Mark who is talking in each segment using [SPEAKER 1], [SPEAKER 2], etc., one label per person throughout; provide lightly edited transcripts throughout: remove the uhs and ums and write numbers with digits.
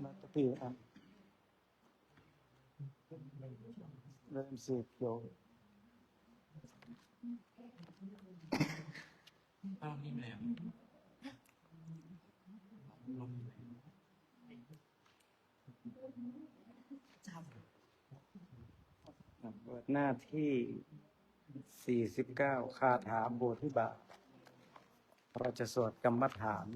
[SPEAKER 1] มาตะปีอ่ะเริ่มสิบโย
[SPEAKER 2] ข้าวนิ่มแล้วลม
[SPEAKER 1] เปิดหน้าที่49คาถาโพธิบาทเราจะสวดกรรมฐาน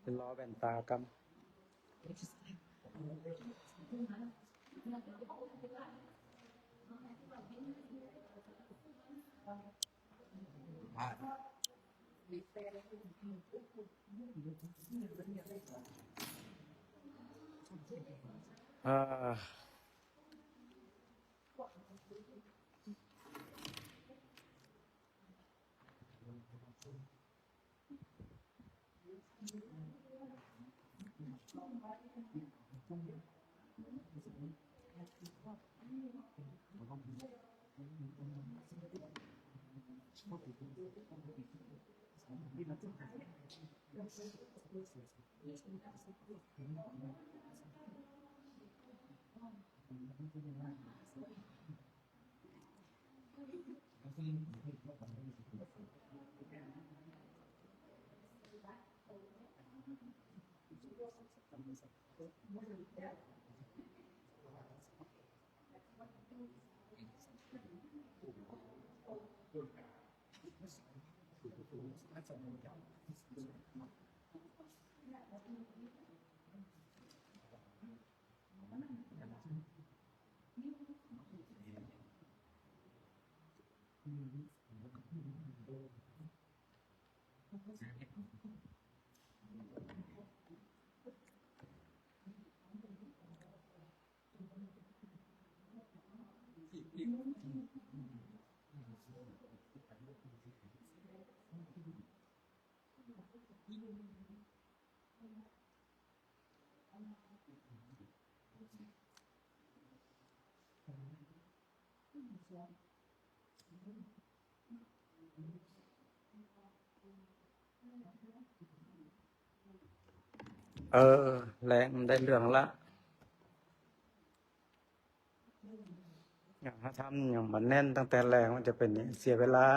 [SPEAKER 1] เป็นล้อแว่นตากรรม
[SPEAKER 2] ผ่าน
[SPEAKER 1] อ่าแรงมันได้เรื่องละอย่างถ้าทำอย่างมันแน่นตั้งแต่แรงมันจะเป็นอย่างนี้เสียเวลา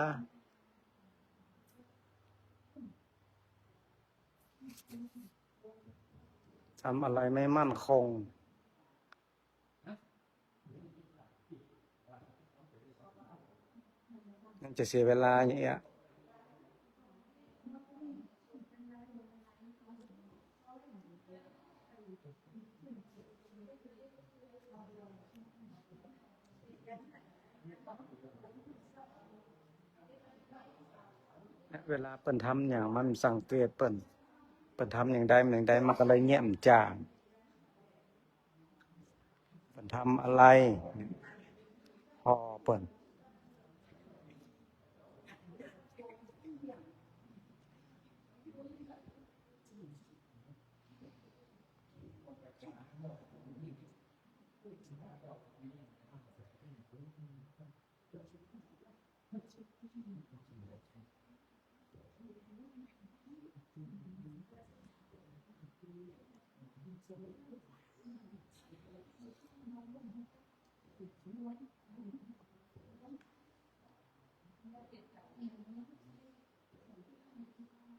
[SPEAKER 1] ทำอะไรไม่มั่นคงมันจะเสียเวลาอย่างเงี้ยเวลาเปิ่นทำอย่างมันสังเกตเปิ่นทำอย่างใดมันก็เลยเงียบจางเปิ่นทำอะไรพอเปิ่น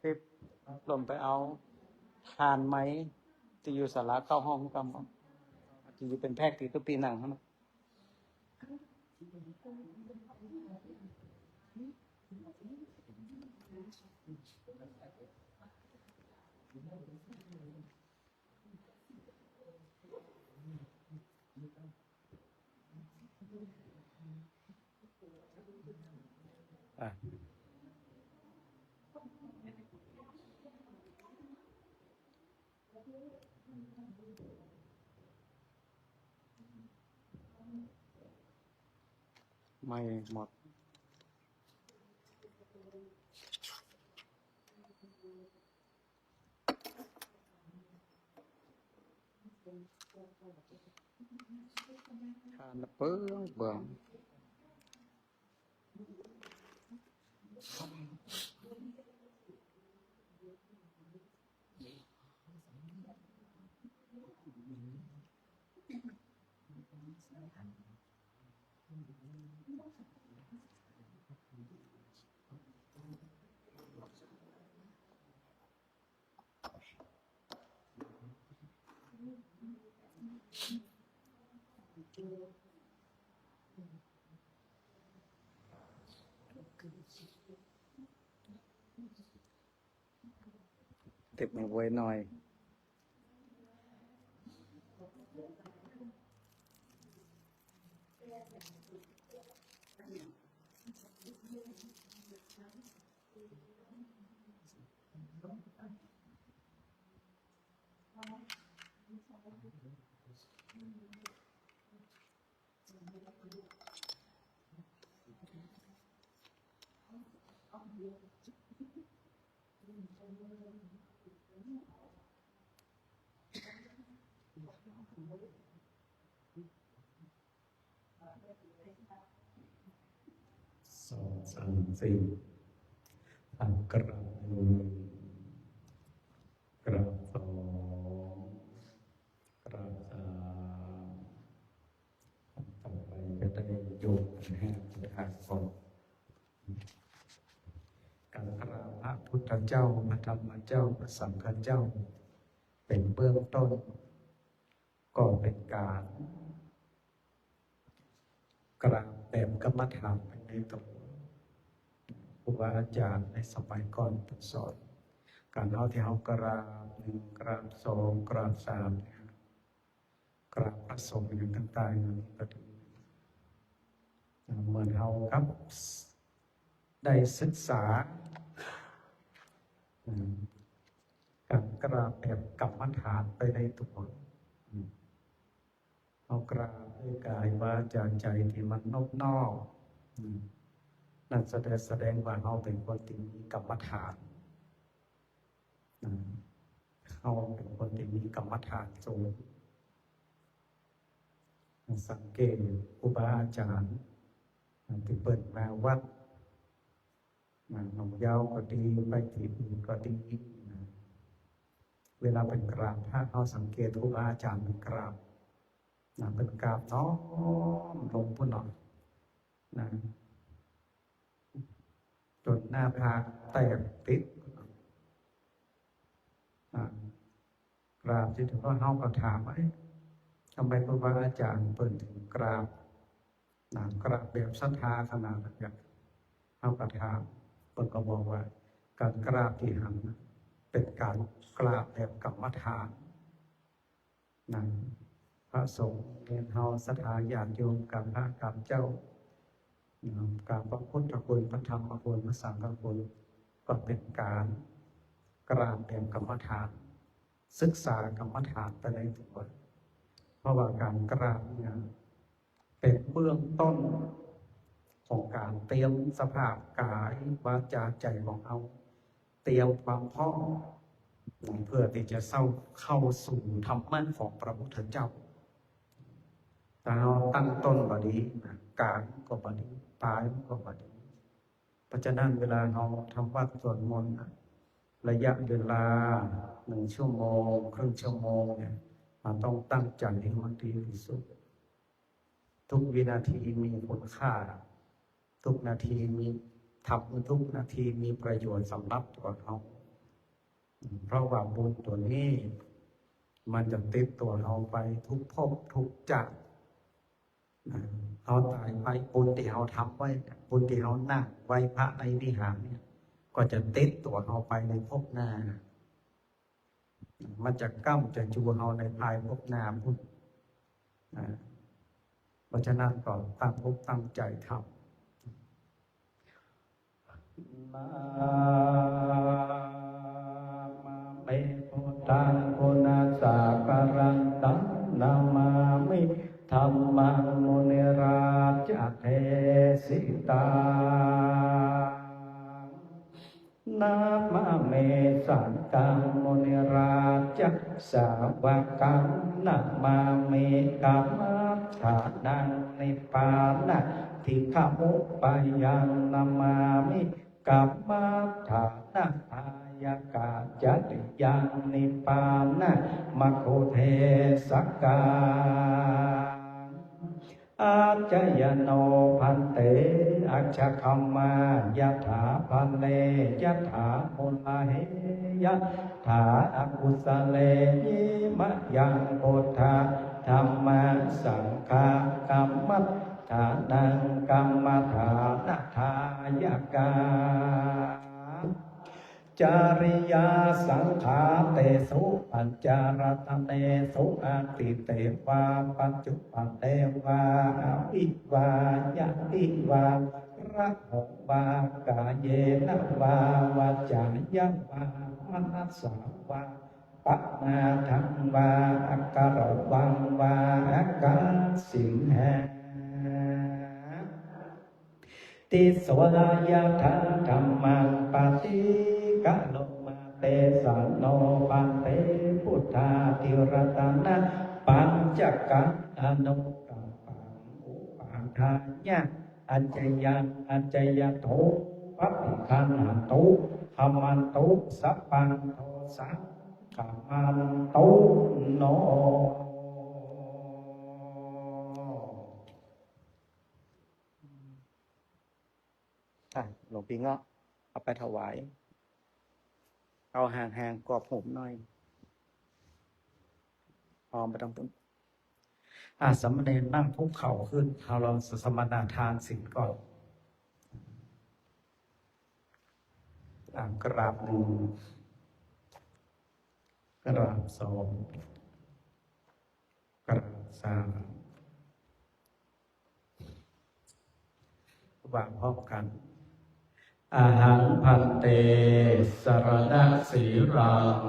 [SPEAKER 1] คลิปลงไปเอาทานไหมที่อยู่ศาลาเข้าห้องกำที่อยู่เป็นแพทย์ที่ตุปีหนังครับอ่ะไม่หมดทานเปื้อง เต็บมือไว้หน่อย
[SPEAKER 3] สองสามสี่กราบหนึ่งกราบสองกราบสามต่อไปก็ได้โยกนะฮะทางก่อนการกราบพระพุทธเจ้าพระธรรมเจ้าพระสังฆเจ้าเป็นเบื้องต้นก็เป็นการกราบแบบกรรมฐานไปในตัวครูบาอาจารย์ในสมัยก่อนสอนการเอาที่เขากราบหนึ่งกราบสองกราบสามกราบพระสงฆ์อย่างต่างๆอย่างนี้ก็ดีเหมือนเขาครับได้ศึกษาการกราบแบบกรรมฐานไปในตัวเอากราบด้วยกายวาจาใจที่มันนอกนอกนั่นแสดงว่าเราเป็นคนที่มีกรรมฐานเราเป็นคนที่มีกรรมฐานสูงสังเกตครูบาอาจารย์ที่เปิดมาวัดหนองยาวก็ดีไปที่อื่นก็ดีเวลาเป็นกราบถ้าเราสังเกตครูบาอาจารย์เป็นกราบเป็นกราบน้อมลงพุ่นหน่อยจนหน้าผากแตกติดกราบที่ถึงก็เฮาก็ถามว่าทำไมครูบาอาจารย์เปิดถึงกราบกราบแบบศรัทธาขนาดนั้นเฮาก็ถามเปิดก็บอกว่าการกราบที่หันเป็นการกราบแบบกรรมฐานพระสงฆ์เรียนเฮาศรัทธาญาติโยมกับพระกับเจ้ากราบพระพุทธคุณพระธรรมคุณพระสังฆคุณก็เป็นการกราบแบบกรรมฐานศึกษากรรมฐานไปในตัวเพราะว่าการกราบเนี่ยเป็นเบื้องต้นของการเตรียมสภาพกายวาจาใจของเราเตรียมความพร้อมเพื่อที่จะเข้าสู่ธรรมะของพระพุทธเจ้าแต่เราตั้งต้นบดีการก็บดีปลายก็บดีเพราะฉะนั้นเวลาเราทำวัดสวดมนต์ระยะเวลา1 ชั่วโมงครึ่งชั่วโมงเนี่ยมันต้องตั้งใจให้มันดีที่สุดทุกวินาทีมีคุณค่าทุกนาทีมีทุกนาทีมีประโยชน์สำหรับตัวเราเพราะว่าบุญตัวนี้มันจะติดตัวเราไปทุกภพทุกชาติเราตายไปบุญที่เราทำไว้บุญที่เรานั่งไว้พระในวิหารเนี่ยก็จะติดตัวเราไปในภพหน้ามันจะก้ำจะจูเราในภายภพหน้าพุทธเพราะฉะนั้นก็ตั้งอกตั้งใจทำนะเมพุทธังปุณัสสะการังตัมนามามิธัมมังมุนิราชเทสิตานะมะเมสังฆังมุนิราชสาวกังนะมาเมกัมมัฏฐานังนิพพานะทิฆมุปปายังนะมามิ กัมมัฏฐานะทายกาจติยังนิพพานะมัคคุเทศกาอาจยโนพันเตอัจฉคัมมายะถาพันเลยะถามุลาเหยะถาอกุสเลยิมะยังพุทธะธัมมัสสังฆากัมมัฏฐานังกัมมัฏฐานะทายกาจาริยาสังขาเตสุปัญจารตเนสุอาติเตวาปัจจุปันเตวาอวิวายะติวาระหงวากาเยนะวาวาจายังวามนัสสาวาปะมาทังวาอักกะระวังวาอักกะสิงหาติสวายะทังธัมมังปฏิกะโลมาเตสันโนปันเตพุทธาธิรัตนะปัญจกังอนุกัมปังอุปัฏฐายะอัญจยังอัญจยโตปัปปิคันหตุธรรมันตุสัพพังโทสังกัมมันตุโน
[SPEAKER 1] หลวงพี่เงาะเอาไปถวายเอาห่างๆกรอบหุบหน่อยพร้อมไปต้องปุ่น
[SPEAKER 3] สามเณรนั่งคุกเข่าขึ้นเราลองสมณทานศีลก่อนกราบหนึ่งกราบสองกราบสามวางพร้อมกันอาหังพันเตสรณสีรัง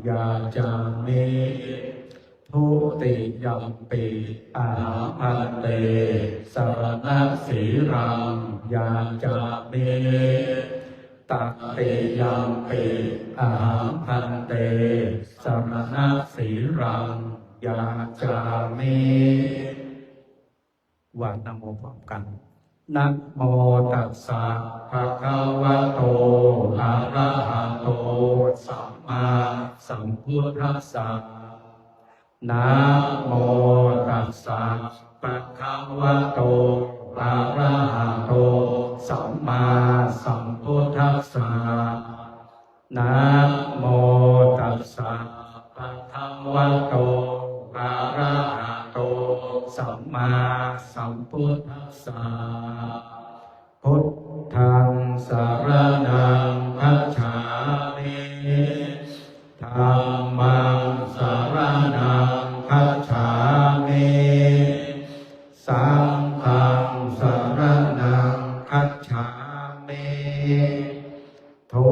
[SPEAKER 3] ยาจามิทุติยัมปิอาหังพันเตสรณสีรังยาจามิตัตติยัมปิอาหังพันเตสรณสีรังยาจามิวางนะโมพร้อมกันนะโมตัสสะภะคะวะโตอะระหะโตสัมมาสัมพุทธัสสะนะโมตัสสะภะคะวะโตอะระหะโตสัมมาสัมพุทธัสสะนะโมตัสสะภะคะวะโตอะระหะโตสัมมาสัมพุทธัสสะพุทธังสรณังคัจฉามิธัมมังสรณังคัจฉามิสังฆังสรณังคัจฉามิทุ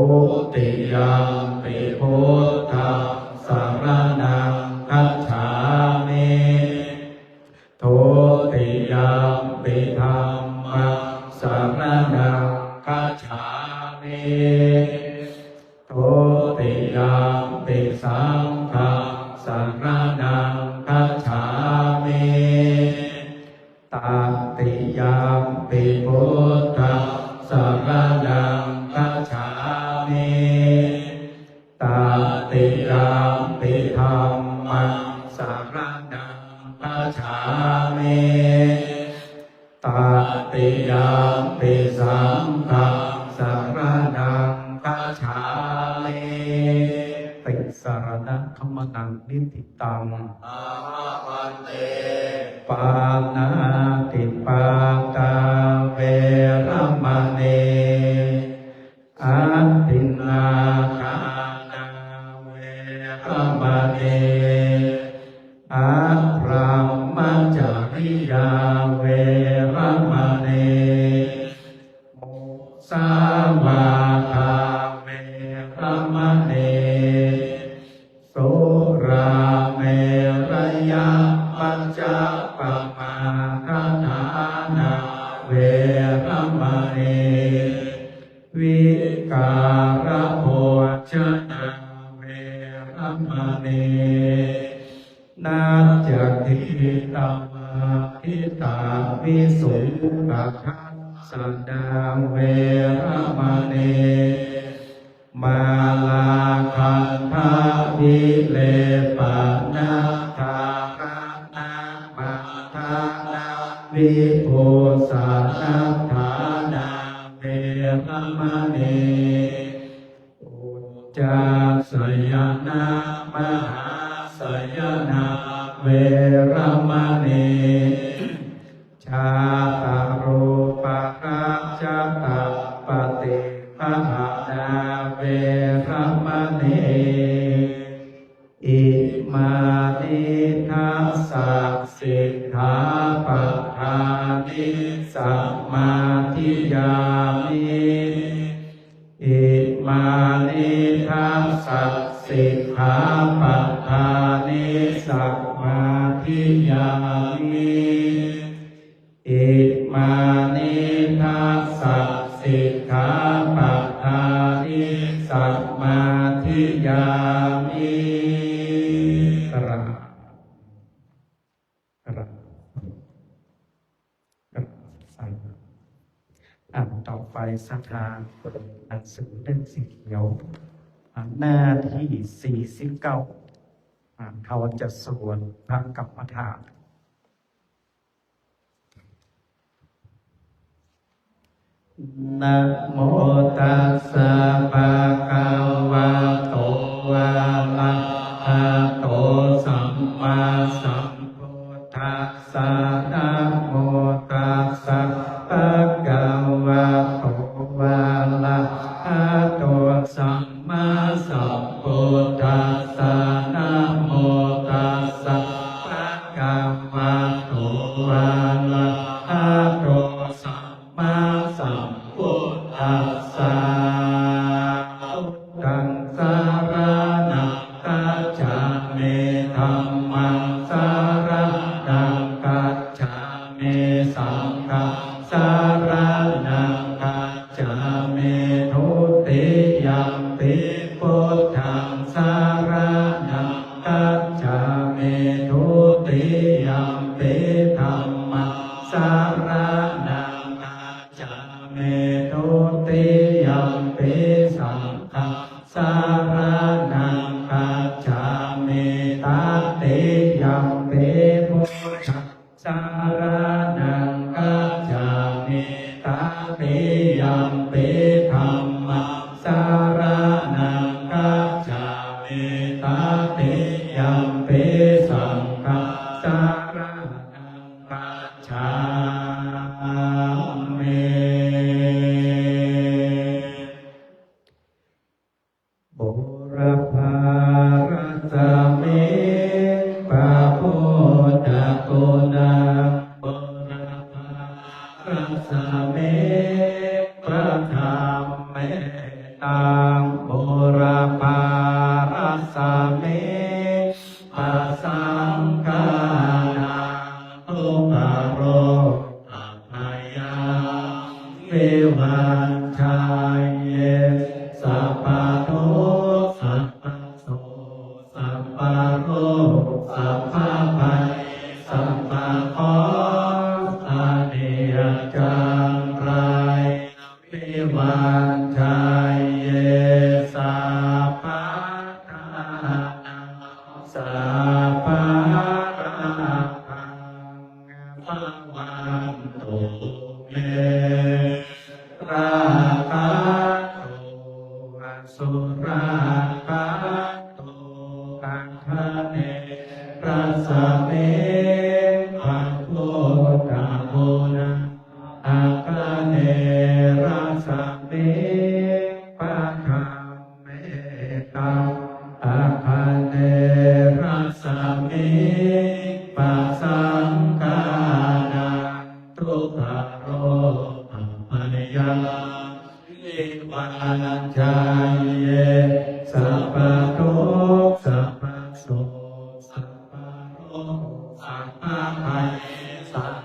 [SPEAKER 3] ติยัมปิพุทธังสรณังคัจฉามิทุติยัมปิธัมมังสรณังคัจฉามิทุติยัมปิสังฆังสรณังคัจฉามิตติยัมปิพุทธังสรณังคัจฉามิตติยัมปิธัมมังสรณังคัจฉามิตติยัมปิสังฆังสรณังคัจฉามิติสรณะคัมมนังนิติตังอาภันเตปานาติปาตาเวรมณีอาทินนาคานาเวรมณีอาพรหมจริยาเวรมณีมุสาวาทาเวรมณีสุราเมรยปัญจปมาทฐานาเวรมณีวิการโภชนะเวรมณีนาจทิตามาทิตาวิสุขทัน สดาเวรมณีมาลาคันธาวิเลปนาทาระนามาทานาวิภูสานาฐานาเวรมณีอุจจาสยนามหาสยนาเวรมณีชาตารูปะราชตาปฏิฆานาเวรมณีอิมานิทัสสะสิกขาปะทานิสัมมาทิยามิอิมานิทัสสะสิกขาปะทานิสัมมาทิยามิอิมานิทัสสะสิกขาปะทานิสัมมาทิยามิกราบอ่านต่อไปสัทธาหนังสือเล่มสีเขียวหน้าที่49เขาจะสวดพระกรรมฐาน นะโมตัสสะภะคะวะโตอะระหะโตสัมมาสัมพุทธัสสะนะโมตัสสะภะคะวะโตอะระหะโตสัมมาสัมพุทธัสสะนะโมตัสสะภะคะวะโตอะระหะโตสัมมาสัมพุทธัสสะพุทธังสารนังกัจฉามิธัมมังสารนังกัจฉามิสังฆังสารนังกัจฉามิทุติยัมปิพุทธังสารนังกัจฉามิทุติยัมปิธัมมังสารนังเมตุติยัมปิสังฆังสารนังกัจฉามิตติยัมปิพุทธังสารนังกัจฉามิตติยัมปิธัมมังสารนังกัจฉามิตติยัมปิสังฆังสารนังกัจฉามิ บุรพารัสมิปะพุทธกุณาบุรพารัสมิพระธรรมเมตตังบุรพารัสมิปะสังฆานังทุกขโรอภัยยังวิวัชชัยเยสัพพะทุกข์สัพพะโสสัพพะโรคสัพพะภัยสัพพะเคราะห์อเนกจังไรวิวัชชัยเยสัพพะทานังสัพพะราภังภวันตุเมราคะสุราคะโตกังคะเนรัสเมภะโพธาโมนะอาคะเนรัสเมภะคะเมตังอาคะเนรัสเมภะสังฆานังทุกขโรอภัยยังวิวัชชัยเยสัพพะทุกข์สัพพะโสสัพพะโรคสัพพะภัยสัพ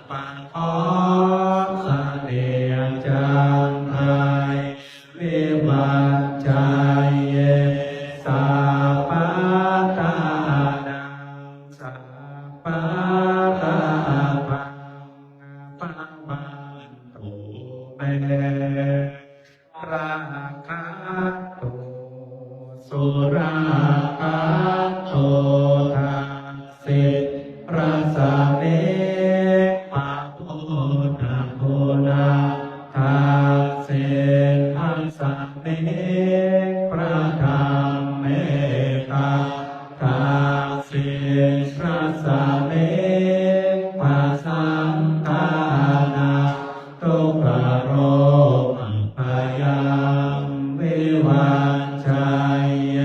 [SPEAKER 3] งฆานาทุกขโรคพยังวิวัชชัยเย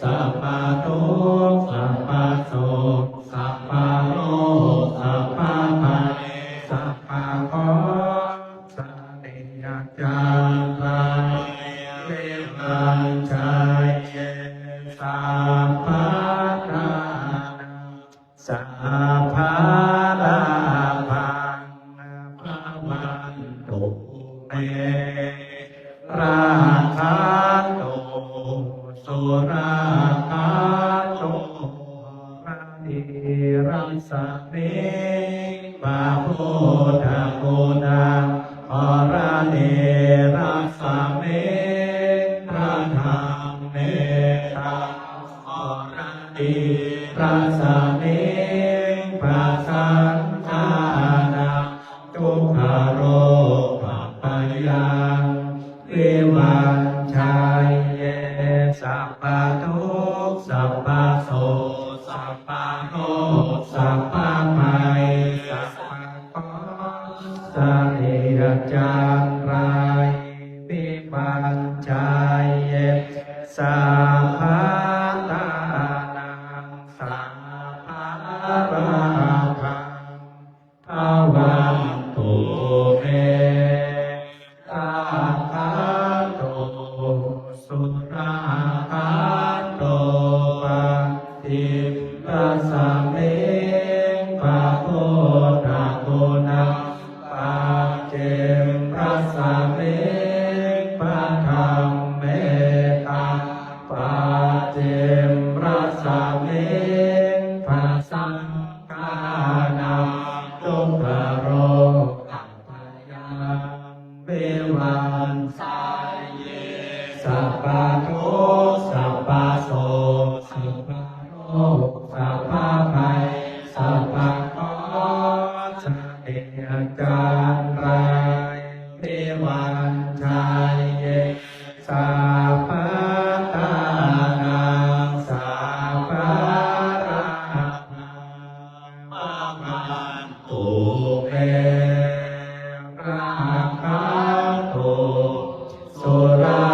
[SPEAKER 3] สัพพะทุกข์สัพพะโศกสัพพะโรคสัพพะภัยสัพพะเคราะห์สัพพิยาจารายวิวัชชัยเยสัพพะทานังสัพพะลาภังพระวันตุเมราคันตุสุราคันตุระนิรังสเมบาโพธาโกนาอระเนรังสเมพระธรรมเมตังอระนิรังสเมพระสังฆานังทุกขโรคพยังวิวัชชัยเยสัพพะทุกข์สัพพะโศกสัพพะโรคสัพพะภัยสัพพะเคราะห์สัพพิยาจารายวิวัชชัยเยสัพพะทานังสัพพะราภังภวันตุเมราคันตุสุราคันตุปฏิปัสสะเมภะโพธาโกนาปัจเจมรัสสะเมภะธรรมเมตังปัจเจมรัสสะเมภะสังฆานังทุกขโรคพยังวิวัชชัยเยสัพพะทุกข์สัพพะโศกสัพพะโรคสัพพะภัยสัพพะเคราะห์สัพพิยาจารายวิวัชชัยเยสัพพะทานังสัพพะราภังภวันตุเมราคันตุสุรา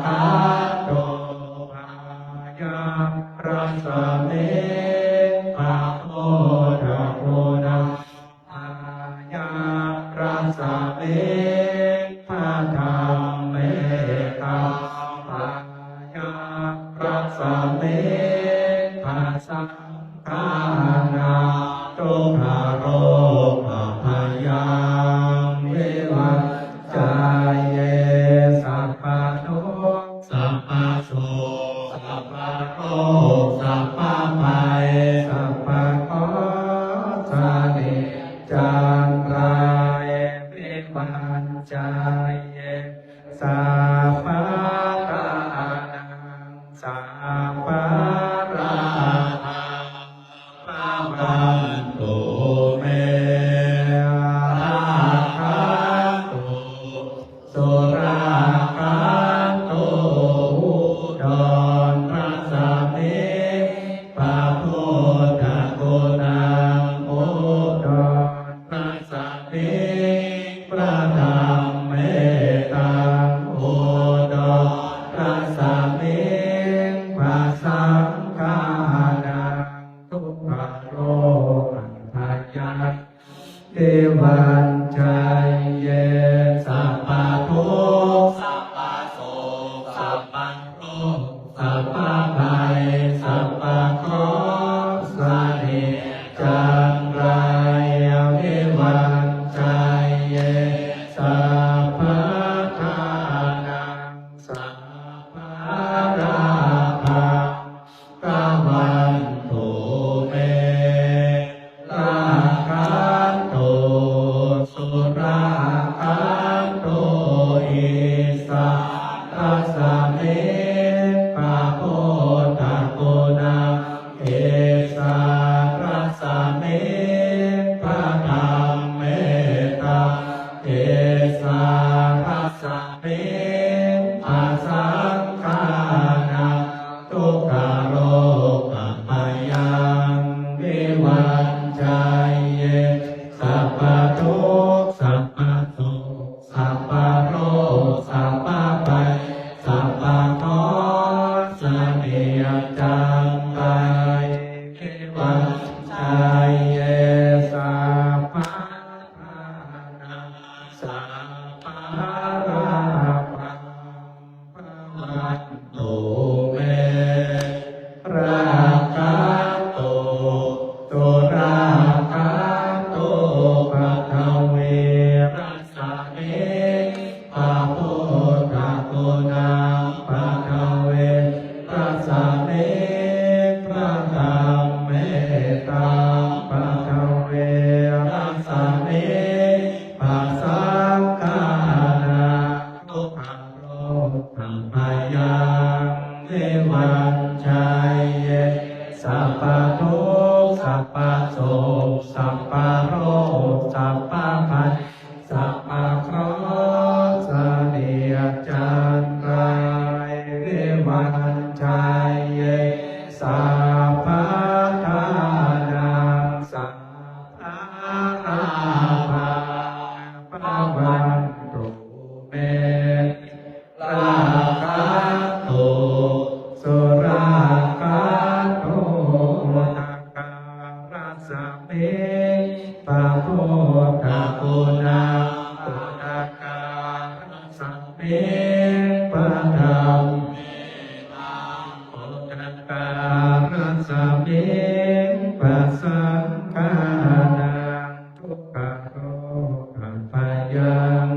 [SPEAKER 3] คันตุพยังรัสสะเมภะโพธาโกนาพยังรัสสะเมภะธรรมเมตังพยังรัสสะเมภะสังฆานังทุกขโรคพยังวิวัชชัยเยสัพพะทุกข์สัพพะโศกสัพพะโรคสัพพะภัยสัพพะเคราะห์สัพพิจารายวิวัชชัยเยสัพพะทานังสัพพะราภังภวันตุเมราคันตุสุราคันตุอุดรรัสสะเมภะโพธาโกนาอุดรรัสสะเมพระธรรมเมตังอุดรรัสสะเมภะสังฆานังทุกขโรคพยังวิวัชชัยเยสัพพะทุกข์สัพพะโศกสัพพะโรคสัพพะภัยสัพพะเคราะห์สัพพิจารายวิวัชชัยเยสัพพะทานังสัพพะราภังภวันตุเมราคันตุสุราคั พพทุกข์สัพพโศกสัพพโรคสัพพภัยสัพพโทษเนียจังไกวันชัยเยสัพพะนาสัพพะราภังภวันตุเมราคะโตตุราคะโตภัทเวรัสสะเนภาโพธาโกนาภัทเวรัสสะเนพระธรรมเมตตาภัทเวรัสสะเนภาสังฆานาทุกขโรธรรมยังเทวันชัยเยสัพพทุกข์สัพพโศกสัพพโรคสัพพภัยสัพพเคราะห์เสนียดจันไรเทวันชัยเยสัพพทานังสัพพะราภังภวันตุเมราคะโตสุราคะโตนาการัสสะเมปะโพธาโกนาโกนาการัสสะเมปะธรรมเมตังโกนาการัสสะเมปะสังฆานังทุกขโรคัมปยัง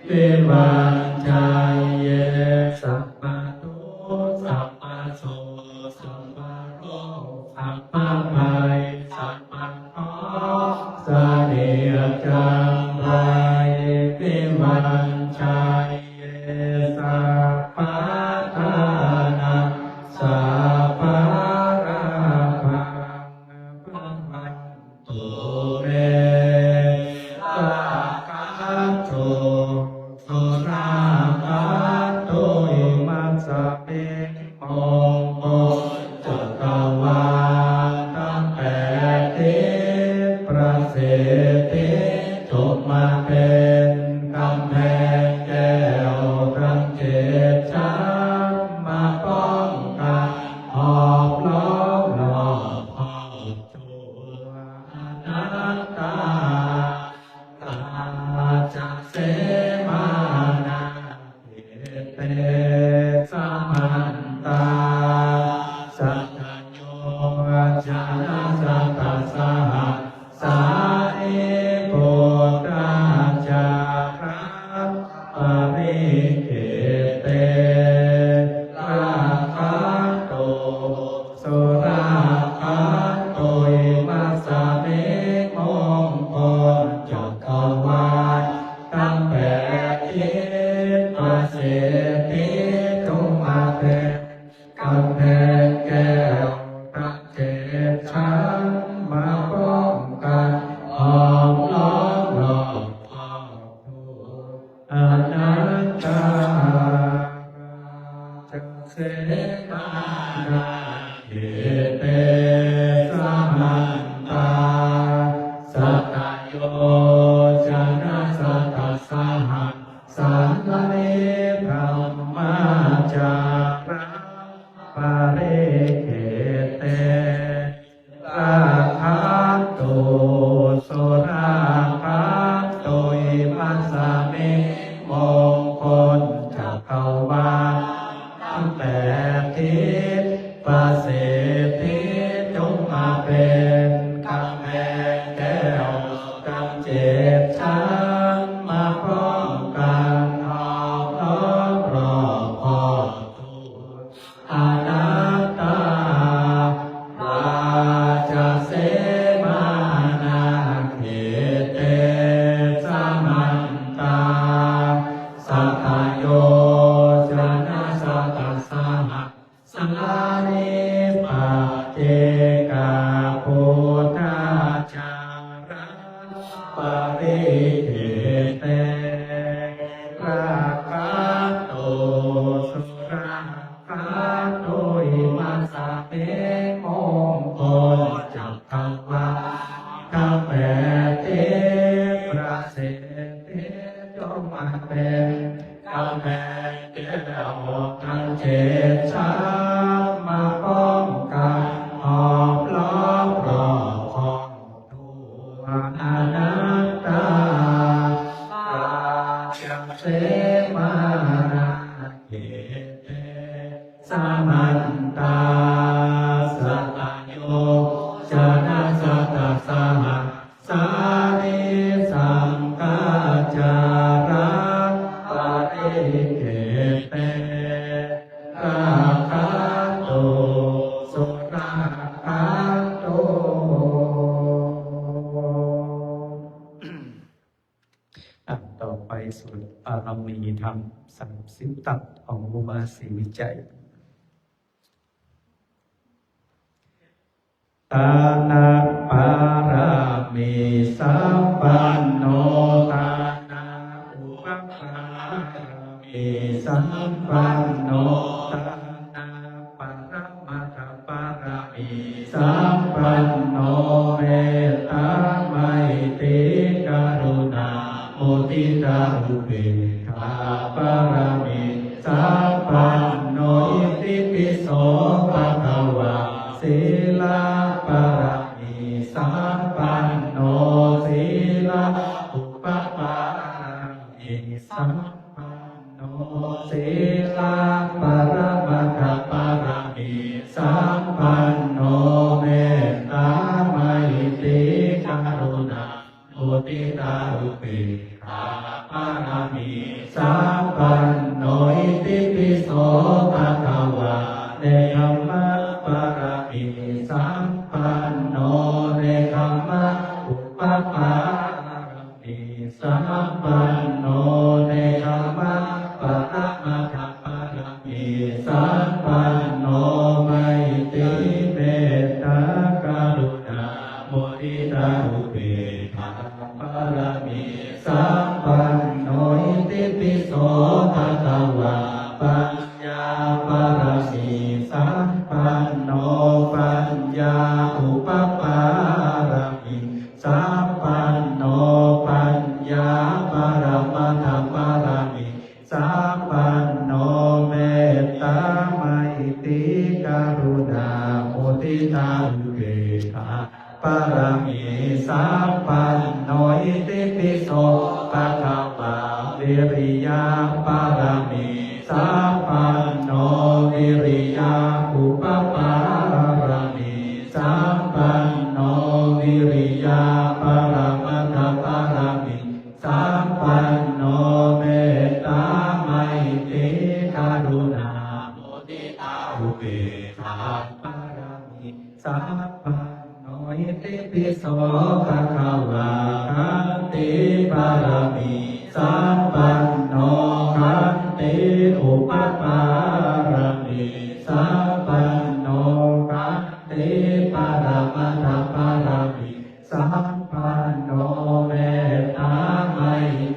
[SPEAKER 3] เทวันชัยเยสัพพทุกข์สัพพโศกสัพพโรคสัพพภัยสัพพเคราะห์เสนียดจังไรเทวันชัยเยสัพพทานังสัพพะราภังภวันตุเมราคะโตสุราคะโตอิมัสสะเมมงคลจักรวาลทั้งแปดทิศประสิทธิจบมาเป็นกำแพงแก้วทั้งเจ็ดชั้นมาป้องกันหอบล้อมรอบครอบตัวอนัตตาตาจะเสมานาเตสมันตาสัทธโยชนะสัตตสหสาเอโพธาจาระปริเขเตราคะโตสุราคะโตอิมัสสะเมมงคลจักรวาลทั้งแปดทิศประสิทธิจงมาเป็นกำแพงแก้วทั้งเจ็ดชั้นมาป้องกันห้อมล้อมรอบครอบครัวอนัตตาจะเสมานาเหเตสมันตาสัตตโยชนะสัตตสหสันเลพรหมจาระปาเรเขเตราคะโตสุราคะโตอิมัสสะเมมงคลจักรวาลทั้งแปดทิศประสิทธิจงมาเป็นกำแพงแก้วทั้งเจ็ดชั้นมาป้องกันหอบล้อมรอบครอบครัวอนัตตาราชเสมานาเขเตสมันตาสัทธโยชนะสัตตสหสาเนปะเจกาโพธาจาระปริเขเตราคะโตสุราคะโตอิมัสสะเมมงคลจักรวาลทั้งแปดทิศ มาเป็นกำแพงแก้วทั้งเจ็ดชั้นมาป้องกันหอบล้อมรอบของตัวอนัตตาราชังเสมานาเกเตสามันตาสัตโยชนะสัตสหัสสานิสังกาจาระปะริเกเตราคะโตสุราคะโตต่อไปสุดปารมีธรรม30 ตัดของอุบาสีวิจัยตานาปารามีสัมปันโนตานาอุปปารามีสัมปันโนตานาปรมัตถปารามีสัมปันโนเมตตาไมตรีกรุณามุทิตาอุเบกขาปารามีสัมปันโนอิติปิโสภะคะวะศีลปารามีสัมปันโนศีลอุปปารามีสัมปันโนศีลปรมัตถปารามีสัมปันโนเมตตาไมตรีกรุณามุทิตาอุเบกขาปารามีสัมปันโนอิติปิโสภะคะวะเนธรรมะปารามีสัมปันโนเนธรรมะอุปปารามีสัมปันโนเนธรรมะปรมัตถปารามีสัมปันโนไมตรีเมตตากรุณามุทิตาอุเบกขาปารามีสัมปันโนอิติปิโสภะคะวะปัญญาปารามีสัมปันโนปัญญาอุปปารามีสัมปันโนปัญญาปรมัตถปารามีสัมปันโนเมตตาไมตรีกรุณามุทิตาอุเบกขาปารามีสัมปันโนอิติปิโสภะคะวะวิริยะปารามีสัมปันโนวิริยะอุปปารามีสัมปันโนวิริยะปรมัตถปารามีสัมปันโนเมตตาไมตรีกรุณามุทิตาอุเบกขาปารามีสัมปันโนอิติปิโสภะคะวะขันติปารามีสัมปันโนขันติอุปปารามีสัมปันโนขันติปรมัตถปารามีสัมปันโนเมตตาไม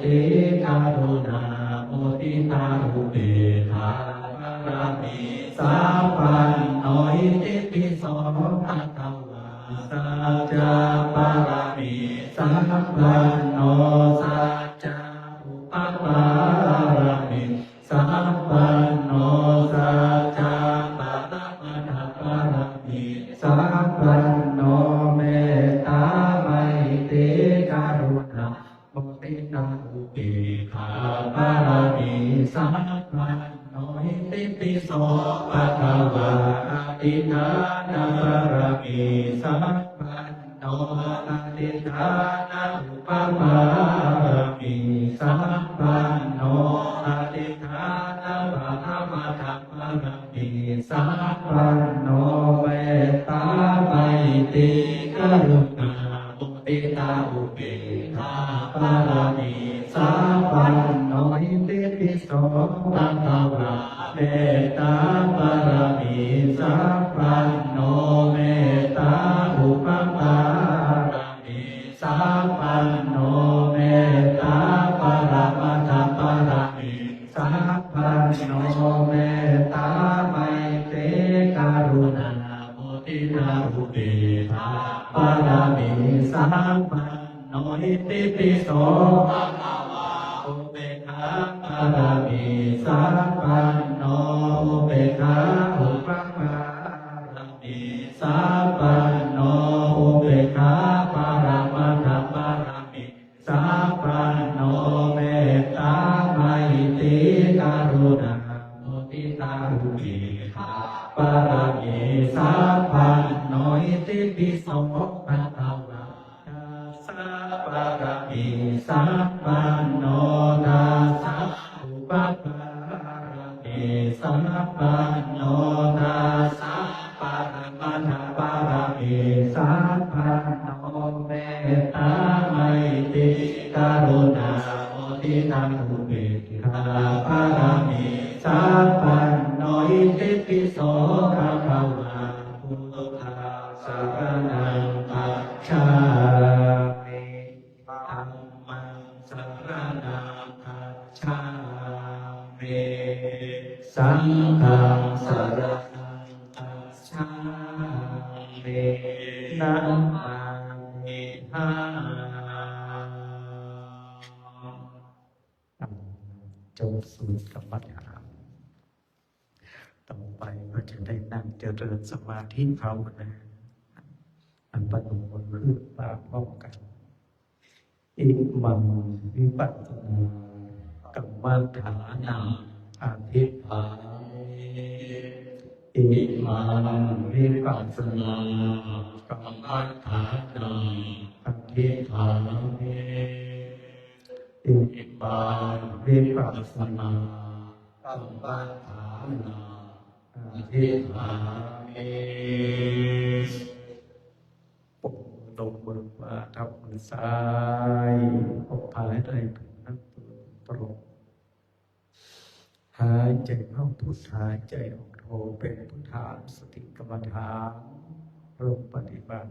[SPEAKER 3] ตรีกรุณามุทิตาอุเบกขาปารามีสัมปันโนอิติปิโสภะคะวะสัจจะปารามีสัมปันโนสัจจะอุปปารามีสัมปันโนสัจจะปรมัตถปารามีสัมปันโนเมตตาไมตรีกรุณามุทิตาอุเบกขาปารามีสัมปันโนอิติปิโสภะคะวะอธิฐานปารามีสัมปันโนอธิฐานอุปปารามีสัมปันโนอธิฐานปรมัตถปารามีสัมปันโนเมตตาไมตรีกรุณามุทิตาอุเบกขาปารามีสัมปันโนอิติปิโสภะคะวะเมตตาปารามีสัมปันโนเมตตาอุปปารามีสัมปันโนเมตตาปรมัตถปารามีสัมปันโนเมตตาไมตรีกรุณามุทิตาอุเบกขาปารามีสัมปันโนอิติปิโสภะคะวะอุเบกขา ปารามิสัพพันโนอุเบกขาอุปปารามิสัพพันโนอุเบกขาปารามัตถปารามิสัพพันโนเมตตาไมตรีกรุณามุทิตาอุเบกขาปารามิสัพพันโนอิติปิโสภะคะวะสัพปารามิสัพพันโนทัสสะอุปปารามิสัพพันโนทัสสะปารามัตถปารามิสัพพันโนเมตตาไมตรีกรุณามุทิตาอุเบกขาปารามิสัพพันโนอิติปิโสภะคะวะพุทธัสสะสรณังคัจฉามิธัมมังสรณังคัจฉามิสังฆังสรณังคัจฉามินะมามิหังจงสูดกรรมฐานต่อไปก็จะได้นั่งเจริญสมาธิภาวนาอันประดุจขึ้นตามพร้อมกันอิมังวิปัสสนากรรมฐานังอธิภาอิมังวิปัสสนากรรมฐานังอธิภาอิมังวิปัสสนากรรมฐานังอธิภาปกลงมือมาทำมือซ้ายปกภายในนั่งตัวตรงหายใจเข้าพุทหายใจออกโทเป็นพุทธาสติกรรมฐานลงปฏิบัติ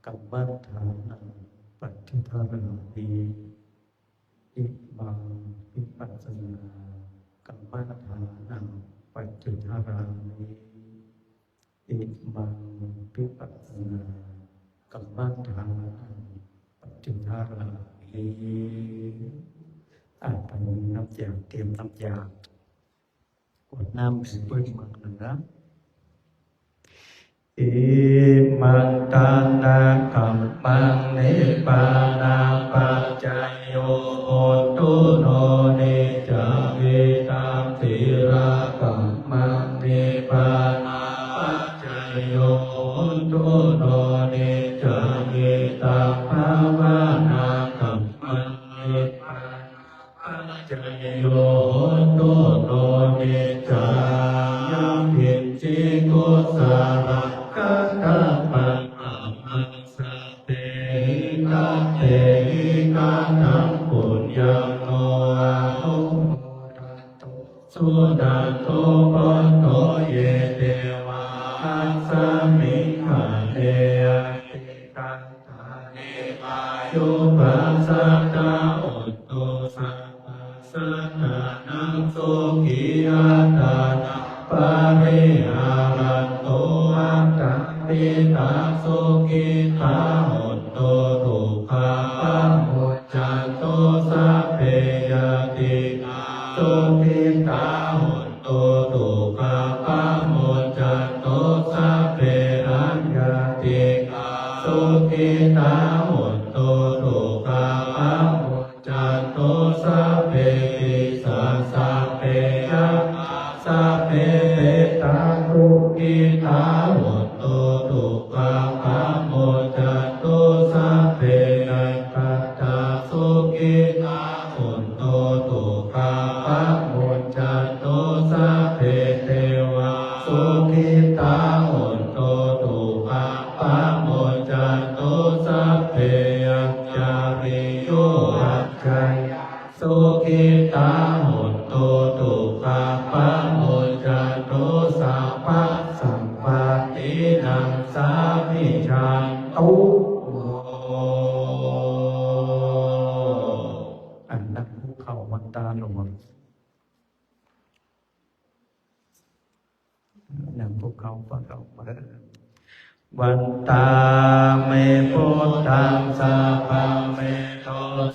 [SPEAKER 3] กัมมัฏฐานังปัจจุทารามิอิมังวิปัสสนากัมมัฏฐานังปัจจุทารามิอิมังวิปัสสนากัมมัฏฐานังปัจจุทารามิพนมน้ำยาเตรียมน้ำยากดน้ำเป็นเพื่อนมือเหนืออิมังตานาคัมมังนิพพานาปัจจยโยโหตุโนนิจาวิตังสิราคัมมังนิพพานาปัจจยโยโหตุโนนิจาวิตังภาวนาคัมมังนิพพานาปัจจยโยโหตุโนนิจายังพิจิกุสารกัตตะปังอัมมังสเตหิกัตเตหิกัตถังปุญญังโนอาหุโมทันตุสุดันโตปันโตเยเตวะอัสสมิงคะเนยติตันตาเนปายุปัสสัตตะอุตโตสัพพะสัตตานังโสกิอัตตานังปะริหารันโตอัตตาปิตาโสกิทาหุตโตทุกขาปัมโมจันโตสัพเพยติโสกิทาหุตโตทุกขาปัมโมจันโตสัพเพอัญญติโสกิทาหุตโตทุกขาปัมโมจันโตสัพเพติสัสสะเพยะสัพเพเปตาทุกิทาหุตโตทุกขาปัมโมจันโตสัพเพนันตัตตาสุกิทาหุตโตทุกขาปัมโมจันโตสัพเพเทวะสุกิทาหุตโตทุกขาปัมโมจันโตสัพเพยัจจาริโยอัจฉริยะสุขิตาหุตโตทุกขาปัมโมจันโตสัพพะสัมปตินังสามิชันตุอันนั้นภูเขาวันตาหลวงนั่งภูเขาฟังเราวันตาเมพุทธังสัพพังเมโต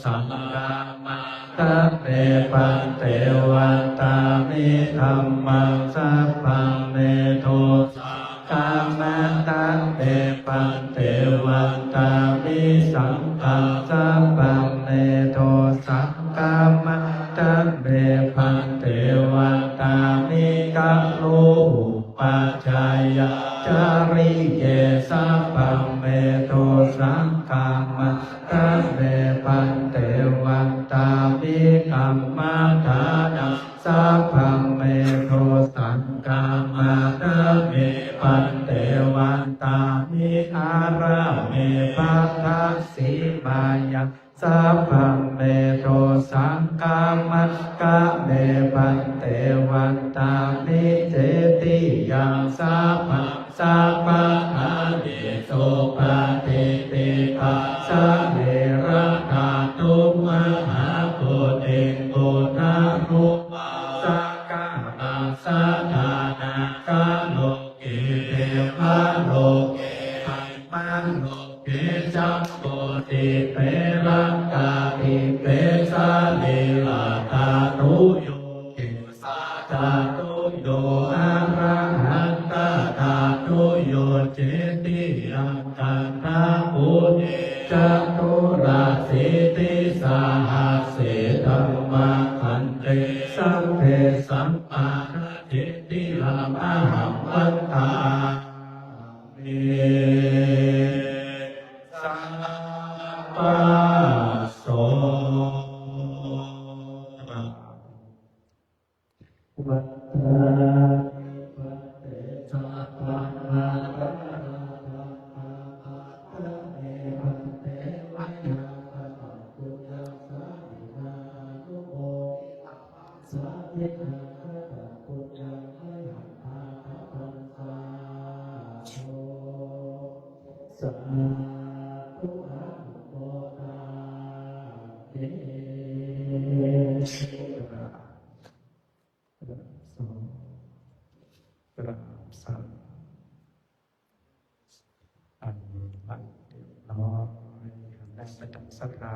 [SPEAKER 3] สังฆามังตัพเพปันเตวันตามิธัมมังสัพพังเมโตสังฆามังตัพเพปันเตวันตามิสังฆังสัพพังเมโตสังฆามังตัพเพปันเตวันตามิกัลโลอุปัชฌายะจาริเยสัพพังเมโตสังฆามังตัพเพปันเตวันตามิกัมมัฏฐานังสัพพังเมโตสังฆามังตัพเพปันเตวันตามิอาราเมภัคคะสีมายังสัพพังเมโตสังฆามังกะเมปันเตวันตามิเจติยังสัพพังสัพพะอาเดโสปะเทติภาสะเนระธาตุมหาโพธิโกฏารุปัสสะกะตังสัทธานาคาโลเกเทวะโลเกหัยมันโลเกจัมโพธิเปรังกาติเปสะเลลาตาตุโยกิสัตตาตุโยอะระหันตถาตุโยเจติยังกันตาปุเตจัตุราสิติสาหัสเสธัมมาคันเตสัมเพสัมปาระเจติลามะหัมวันตามิสัมปัสโสวัตตาปัตเตสัพพังอาระสัม ศรัทธา